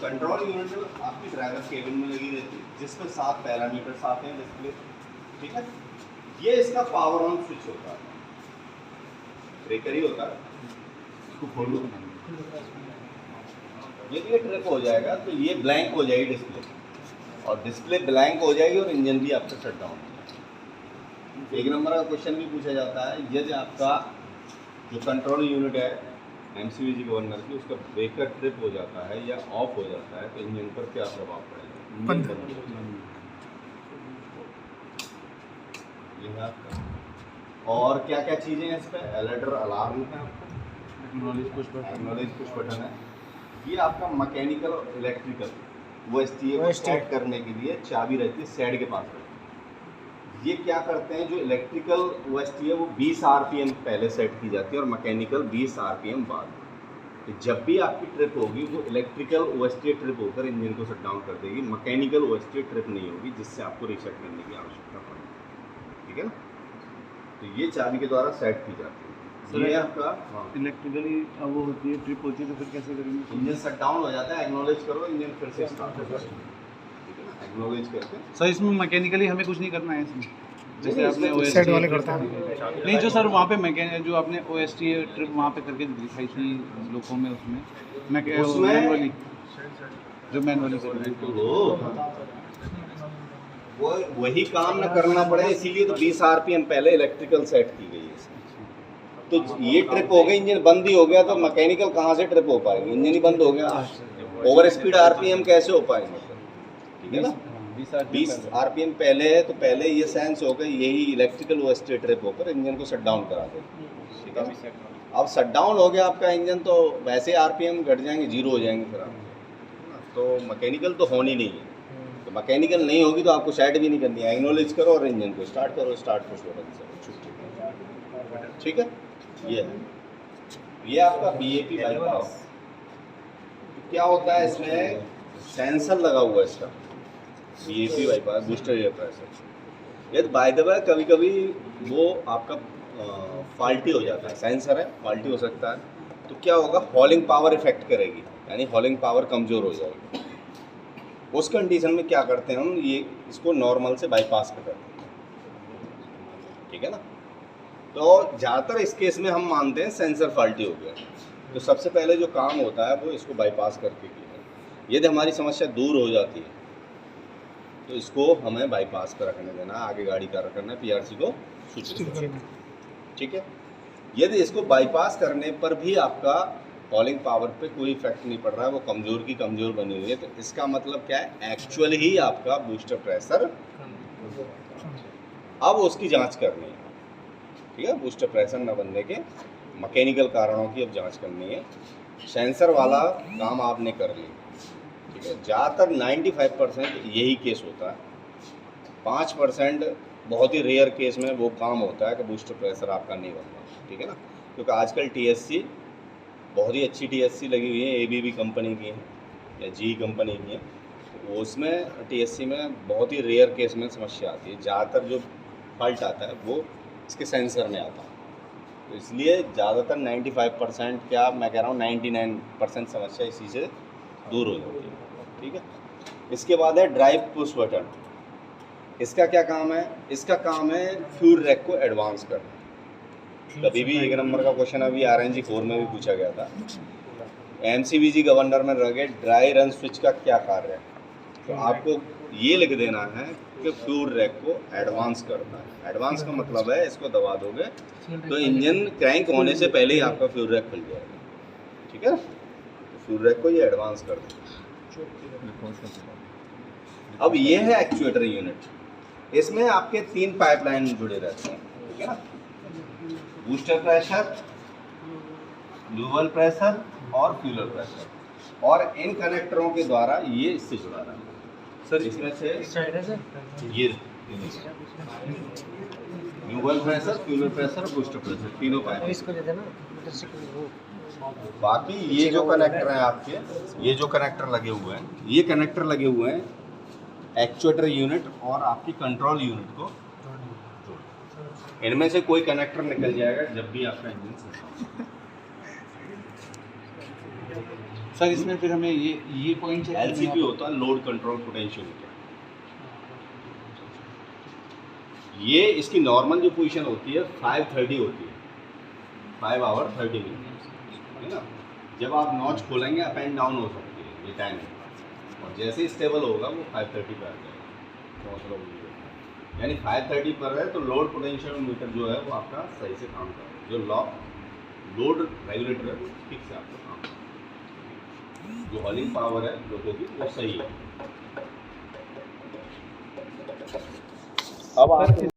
Control unit आपकी driver cabin में लगी रहती है, जिसमें 7 पैरामीटर्स आते हैं डिस्प्ले, ठीक है। ये इसका पावर ऑन स्विच होता है, ब्रेकर ही होता है। इसको खोल लो, यदि ये ट्रिप हो जाएगा तो ये ब्लैंक हो जाएगी डिस्प्ले, और डिस्प्ले ब्लैंक हो जाएगी और इंजन भी आपका शट डाउन हो जाएगा। 1 नंबर का क्वेश्चन भी पूछा जाता है, यदि आपका जो कंट्रोल यूनिट है एमसीवीजी गवर्नर की, उसका ब्रेकर ट्रिप हो जाता है या ऑफ हो जाता है तो इंजन पर क्या प्रभाव पड़ेगा? ये आपका, और क्या क्या चीज़ें हैं इस पर? अलर्टर अलार्म है, एक्नॉलेज पुश बटन है। ये आपका मैकेनिकल और इलेक्ट्रिकल ओएसटीए को सेट करने के लिए चाबी रहती है सेड के पास रहती है। ये क्या करते हैं, जो इलेक्ट्रिकल ओएसटीए वो 20 आरपीएम पहले सेट की जाती है और मैकेनिकल 20 आरपीएम बाद। तो जब भी आपकी ट्रिप होगी वो इलेक्ट्रिकल ओएसटीए ट्रिप होकर इंजन को शट डाउन कर देगी, मैकेनिकल ओएसटीए ट्रिप नहीं होगी, जिससे आपको रीसेट करने की आवश्यकता पड़ेगी, ठीक है ना। तो ये चाबी के द्वारा सेट की जाती है। ये आपका इलेक्ट्रिकली वो होती है, ट्रिप होती है, तो फिर कैसे करेंगे? इंजन शट डाउन हो जाता है, एक्नॉलेज करो, इंजन फिर से स्टार्ट हो जाता है, ठीक है ना, एक्नॉलेज करके। सर इसमें मैकेनिकली हमें कुछ नहीं करना है इसमें, जैसे आपने सेट वाले करते हैं। नहीं जो सर वहाँ पे जो आपने ओएसटी ट्रिप वहाँ पे करके दिखाई थी लोगों में, उसमें मैनुअली जो मैनुअली कर रहे हैं, वो वही काम न करना पड़े, इसीलिए तो 20 आरपीएम पहले इलेक्ट्रिकल सेट की गई है। तो ये ट्रिप हो गई, इंजन बंद ही हो गया, तो मैकेनिकल कहाँ से ट्रिप हो पाएगी? इंजन ही बंद हो गया, ओवर स्पीड आरपीएम कैसे हो पाएंगे? ठीक है ना, 20 आरपीएम पहले है तो पहले ये सेंस हो गई, यही इलेक्ट्रिकल ओएसटी ट्रिप होकर इंजन को शट डाउन करा देगी, ठीक है। अब शट डाउन हो गया आपका इंजन, तो वैसे आरपीएम घट जाएंगे, 0 हो जाएंगे फिर आप। तो मैकेनिकल तो होनी नहीं है, तो मैकेनिकल नहीं होगी तो आपको सेट भी नहीं करनी है, एक्नॉलेज करो और इंजन को स्टार्ट करो, स्टार्ट पुश बटन से, ठीक है। ये आपका बीएपी बाईपास क्या होता है, इसमें सेंसर लगा हुआ है इसका, BAP bypass booster air pressure. ये बाय द वे कभी कभी वो आपका फॉल्टी हो जाता है, सेंसर है फॉल्टी हो सकता है, तो क्या होगा, हॉलिंग पावर इफेक्ट करेगी, यानी हॉलिंग पावर कमज़ोर हो जाएगी। उस कंडीशन में क्या करते हैं हम, ये इसको नॉर्मल से बाईपास कर करते हैं, ठीक है ना। तो ज़्यादातर इस केस में हम मानते हैं सेंसर फॉल्टी हो गया, तो सबसे पहले जो काम होता है वो इसको बाईपास करके किया। यदि हमारी समस्या दूर हो जाती है तो इसको हमें बाईपास पर रखने देना, आगे गाड़ी का रखना, पीआरसी को सूचित करना, ठीक है। यदि इसको बाईपास करने पर भी आपका हॉलिंग पावर पे कोई इफेक्ट नहीं पड़ रहा है, वो कमज़ोर की कमज़ोर बनी हुई है, तो इसका मतलब क्या है, एक्चुअली ही आपका बूस्टर प्रेशर, अब उसकी जाँच करनी है, ठीक है। बूस्टर प्रेशर न बनने के मैकेनिकल कारणों की अब जांच करनी है। सेंसर वाला काम आपने कर लिया, ठीक है। ज़्यादातर 95% यही केस होता है, 5% बहुत ही रेयर केस में वो काम होता है कि बूस्टर प्रेशर आपका नहीं बन रहा, ठीक है ना। क्योंकि आजकल टीएससी बहुत ही अच्छी टीएससी लगी हुई है, एबीबी कंपनी की है या जी कंपनी की है, तो उसमें टीएससी में बहुत ही रेयर केस में समस्या आती है। ज़्यादातर जो फॉल्ट आता है वो इसके सेंसर में आता है, तो इसलिए ज़्यादातर 95% क्या मैं कह रहा हूँ 99% समस्या इसी से दूर हो जाती है, ठीक है। इसके बाद है ड्राइव पुश बटन। इसका क्या काम है, इसका काम है फ्यूल रैक को एडवांस करना। कभी भी 1 नंबर का क्वेश्चन अभी RNG 4 में भी पूछा गया था, MCVG गवर्नर में रह गए ड्राई रन स्विच का क्या कार्य है, तो आपको ये लिख देना है कि फ्यूल रैक को एडवांस करना है। एडवांस का मतलब है इसको दबा दोगे तो इंजन क्रैंक होने से पहले ही आपका फ्यूल रैक खुल जाएगा, ठीक है। तो फ्यूल रैक को ये एडवांस कर दो। अब ये है एक्चुएटर यूनिट, इसमें आपके 3 पाइपलाइन जुड़े रहते हैं, ठीक है ना। बूस्टर प्रेशर, ड्यूअल प्रेशर और फ्यूलर प्रेशर, और इन कनेक्टरों के द्वारा ये इससे जुड़ा रहा है सर। इसमें से ये ड्यूअल प्रेशर, फ्यूलर प्रेशर, बूस्टर प्रेशर, तीनों पाइप। बाकी ये जो कनेक्टर हैं आपके, ये जो कनेक्टर लगे हुए हैं, ये कनेक्टर लगे हुए हैं एक्चुएटर यूनिट और आपकी कंट्रोल यूनिट को जोड़। इनमें से कोई कनेक्टर निकल जाएगा जब भी आपका इंजन सर इसमें फिर हमें ये पॉइंट चेक करना है LCP यहाँ होता है लोड कंट्रोल पोटेंशियोमीटर। ये इसकी नॉर्मल जो पोजीशन होती है 530 होती है, 5 आवर 30 मिनट, है ना। जब आप नॉच खोलेंगे अप एंड डाउन हो सकती है ये टाइमिंग, और जैसे ही स्टेबल होगा वो 530 पर आ जाएगा। मतलब यानी 530 पर है तो लोड पोटेंशियोमीटर जो है वो आपका सही से काम कर रहा है। जो लोड रेगुलेटर है वो फिक्स है आपका काम कर रहा है। जो हॉलिंग पावर है लोगों की वो सही है। अब आप